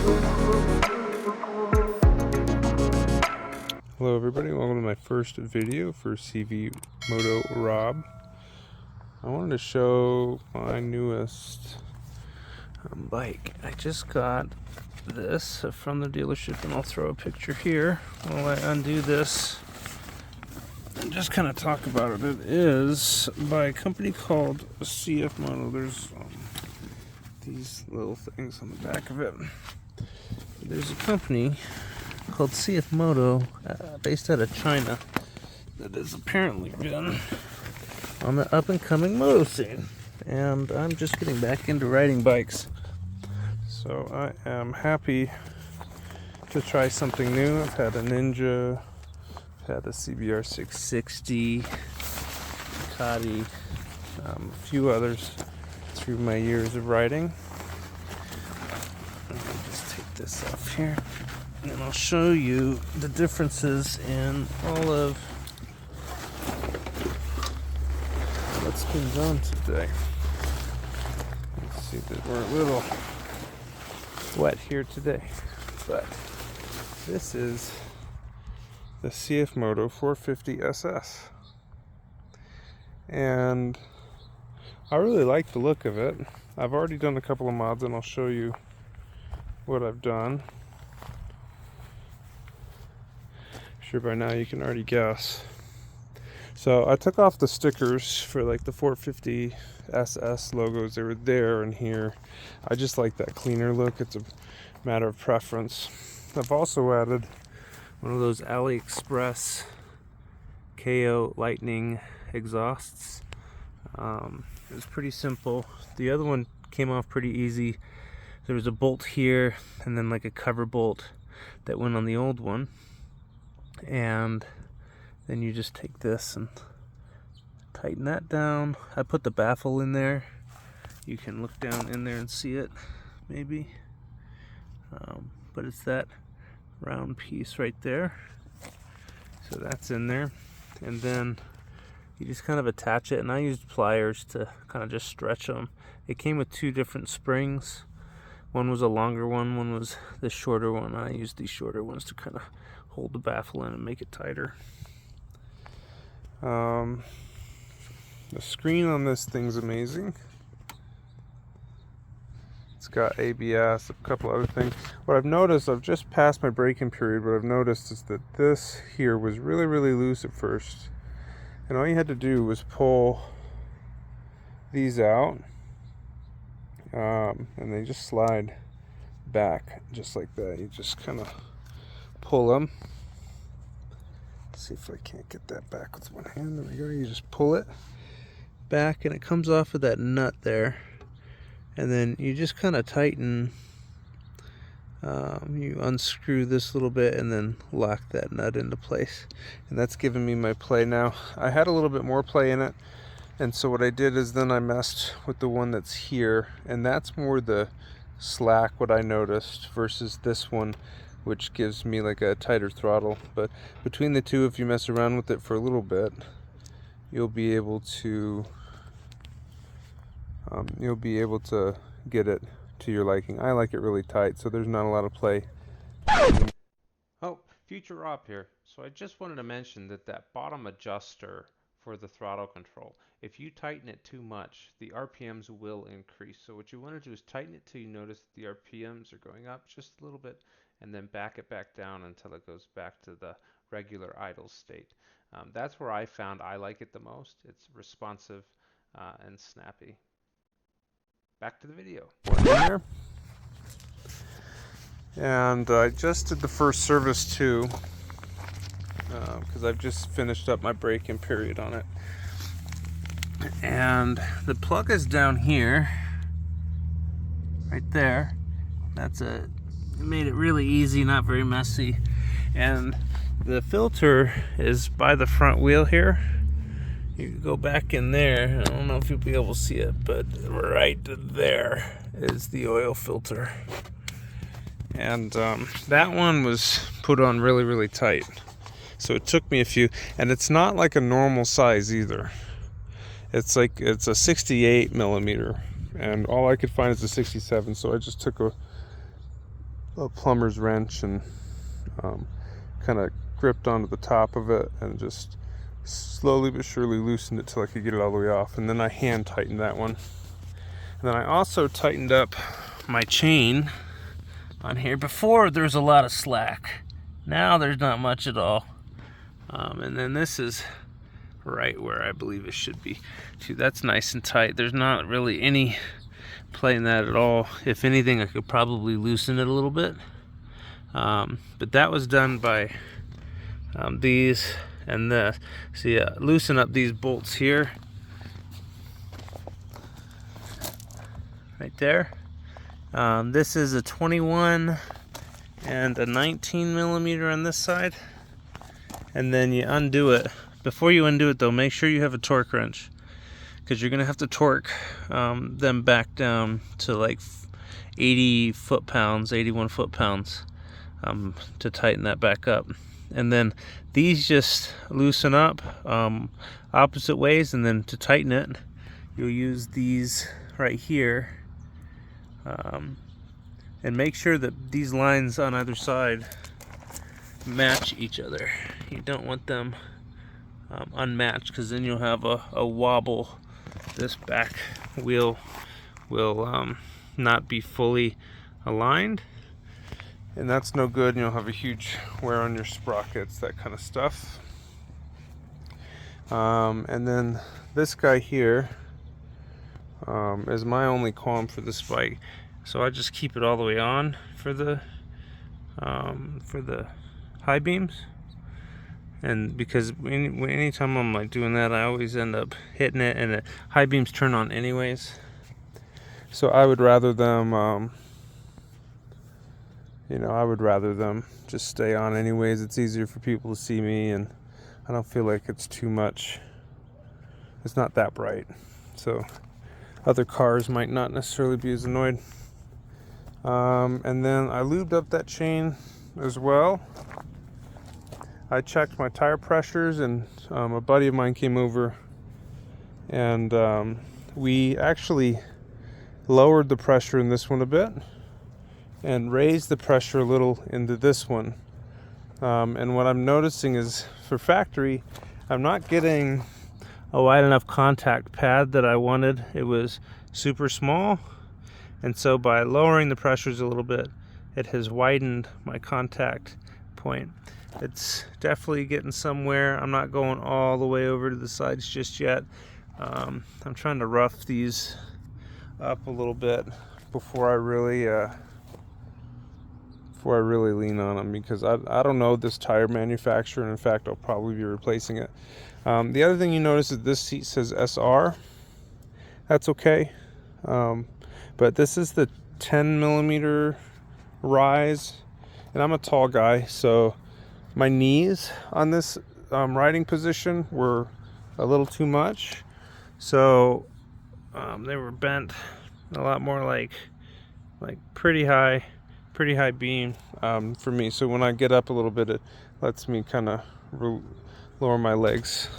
Hello everybody, welcome to my first video for CF Moto Rob. I wanted to show my newest bike. I just got this from the dealership, and I'll throw a picture here while I undo this and just kind of talk about it. It is by a company called CF Moto. There's these little things on the back of it. There's a company called CF Moto, based out of China, that has apparently been on the up-and-coming moto scene. And I'm just getting back into riding bikes, so I am happy to try something new. I've had a Ninja, I've had a CBR 660, Ducati, a few others through my years of riding. Let me just take this off here, and I'll show you the differences in all of what's been done today. Let's see that we're a little wet here today, but this is the CF Moto 450 SS, and I really like the look of it. I've already done a couple of mods, and I'll show you what I've done. Sure, by now you can already guess. So I took off the stickers for like the 450 SS logos. They were there and here. I just like that cleaner look. It's a matter of preference. I've also added one of those AliExpress KO Lightning exhausts. It was pretty simple. The other one came off pretty easy. There was a bolt here and then like a cover bolt that went on the old one. And then you just take this and tighten that down. I put the baffle in there. You can look down in there and see it, maybe. But it's that round piece right there. So that's in there. And then you just kind of attach it. And I used pliers to kind of just stretch them. It came with two different springs. One was a longer one was the shorter one. I used these shorter ones to kind of hold the baffle in and make it tighter. The screen on this thing's amazing. It's got ABS, a couple other things. What I've noticed, I've just passed my braking period, what I've noticed is that this here was really, really loose at first. And all you had to do was pull these out, and they just slide back just like that. You just kind of pull them. Let's see if I can't get that back with one hand. There we go. You just pull it back and it comes off of that nut there, and then you just kind of tighten. You unscrew this little bit and then lock that nut into place, and that's giving me my play now. I had a little bit more play in it, and so what I did is then I messed with the one that's here, and that's more the slack, what I noticed, versus this one, which gives me like a tighter throttle. But between the two, if you mess around with it for a little bit, you'll be able to get it to your liking. I like it really tight, so there's not a lot of play. Oh, future Rob here. So I just wanted to mention that bottom adjuster for the throttle control, if you tighten it too much, the RPMs will increase. So what you want to do is tighten it till you notice the RPMs are going up just a little bit, and then back it back down until it goes back to the regular idle state. That's where I found I like it the most. It's responsive and snappy. Back to the video. And I just did the first service too, because I've just finished up my break-in period on it. And the plug is down here, right there. It made it really easy, not very messy. And the filter is by the front wheel here. You can go back in there. I don't know if you'll be able to see it, but right there is the oil filter. And that one was put on really, really tight. So it took me a few, and it's not like a normal size either. It's a 68 millimeter, and all I could find is a 67. So I just took a plumber's wrench and kind of gripped onto the top of it and just slowly but surely loosened it till I could get it all the way off. And then I hand tightened that one. And then I also tightened up my chain on here. Before there was a lot of slack. Now there's not much at all. And then this is right where I believe it should be. See, that's nice and tight. There's not really any play in that at all. If anything, I could probably loosen it a little bit. But that was done by these and this. See, loosen up these bolts here. Right there. This is a 21 and a 19 millimeter on this side. And then you undo it. Before you undo it though, make sure you have a torque wrench, because you're going to have to torque them back down to like 80 foot-pounds, 81 foot-pounds to tighten that back up. And then these just loosen up opposite ways, and then to tighten it, you'll use these right here. And make sure that these lines on either side match each other. You don't want them unmatched, because then you'll have a wobble. This back wheel will not be fully aligned, and that's no good, and you'll have a huge wear on your sprockets, that kind of stuff. And then this guy here is my only qualm for this bike, so I just keep it all the way on for the high beams. And because anytime I'm like doing that, I always end up hitting it, and the high beams turn on anyways. So I would rather them, I would rather them just stay on anyways. It's easier for people to see me, and I don't feel like it's too much. It's not that bright, so other cars might not necessarily be as annoyed. And then I lubed up that chain as well. I checked my tire pressures, and a buddy of mine came over, and we actually lowered the pressure in this one a bit and raised the pressure a little into this one. And what I'm noticing is, for factory, I'm not getting a wide enough contact pad that I wanted. It was super small, and so by lowering the pressures a little bit, it has widened my contact point. It's definitely getting somewhere. I'm not going all the way over to the sides just yet. I'm trying to rough these up a little bit before I really lean on them, because I don't know this tire manufacturer, and in fact I'll probably be replacing it. The other thing you notice is this seat says SR. That's okay, but this is the 10 millimeter rise, and I'm a tall guy, so my knees on this riding position were a little too much, so they were bent a lot more, like pretty high beam for me. So when I get up a little bit, it lets me kind of lower my legs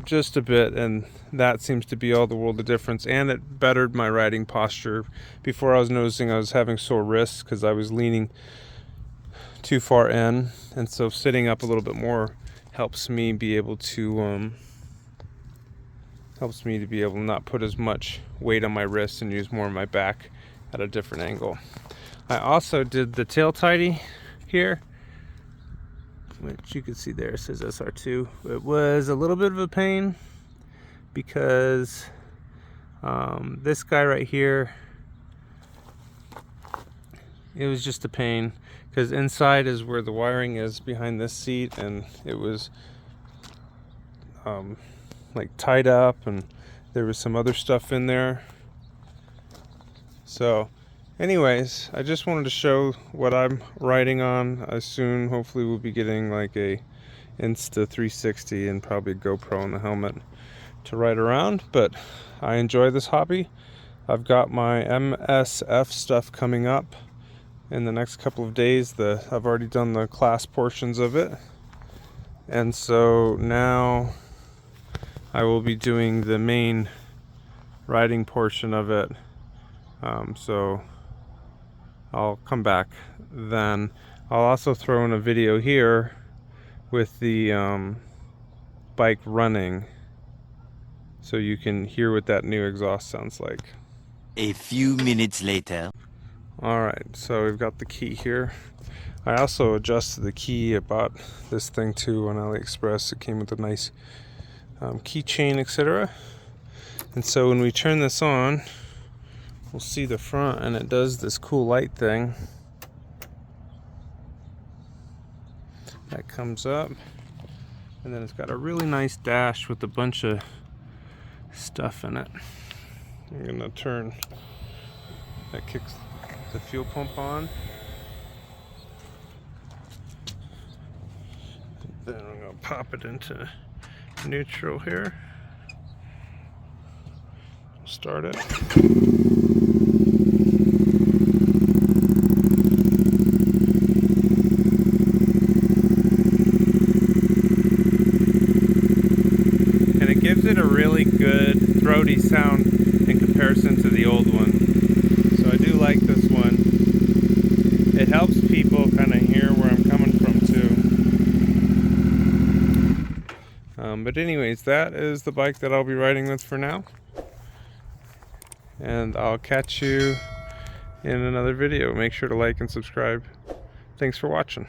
just a bit, and that seems to be all the world of difference. And it bettered my riding posture. Before, I was noticing I was having sore wrists because I was leaning too far in, and so sitting up a little bit more helps me be able to not put as much weight on my wrist and use more of my back at a different angle. I also did the tail tidy here, which you can see there, it says SR2. It was a little bit of a pain because this guy right here, it was just a pain, because inside is where the wiring is behind this seat, and it was like tied up, and there was some other stuff in there. So anyways, I just wanted to show what I'm riding on. I soon hopefully will be getting like a Insta 360 and probably a GoPro on the helmet to ride around, but I enjoy this hobby. I've got my MSF stuff coming up in the next couple of days. I've already done the class portions of it, and so now I will be doing the main riding portion of it. So I'll come back then. I'll also throw in a video here with the bike running, so you can hear what that new exhaust sounds like. A few minutes later. Alright, so we've got the key here. I also adjusted the key. I bought this thing too on AliExpress. It came with a nice keychain, etc. And so when we turn this on, we'll see the front, and it does this cool light thing that comes up, and then it's got a really nice dash with a bunch of stuff in it. I'm gonna turn that, kicks the fuel pump on. Then I'm gonna pop it into neutral here. Start it. And it gives it a really good throaty sound in comparison to the old one. So I do like this one. It helps people kind of hear where I'm coming from too. But anyways, that is the bike that I'll be riding with for now. And I'll catch you in another video. Make sure to like and subscribe. Thanks for watching.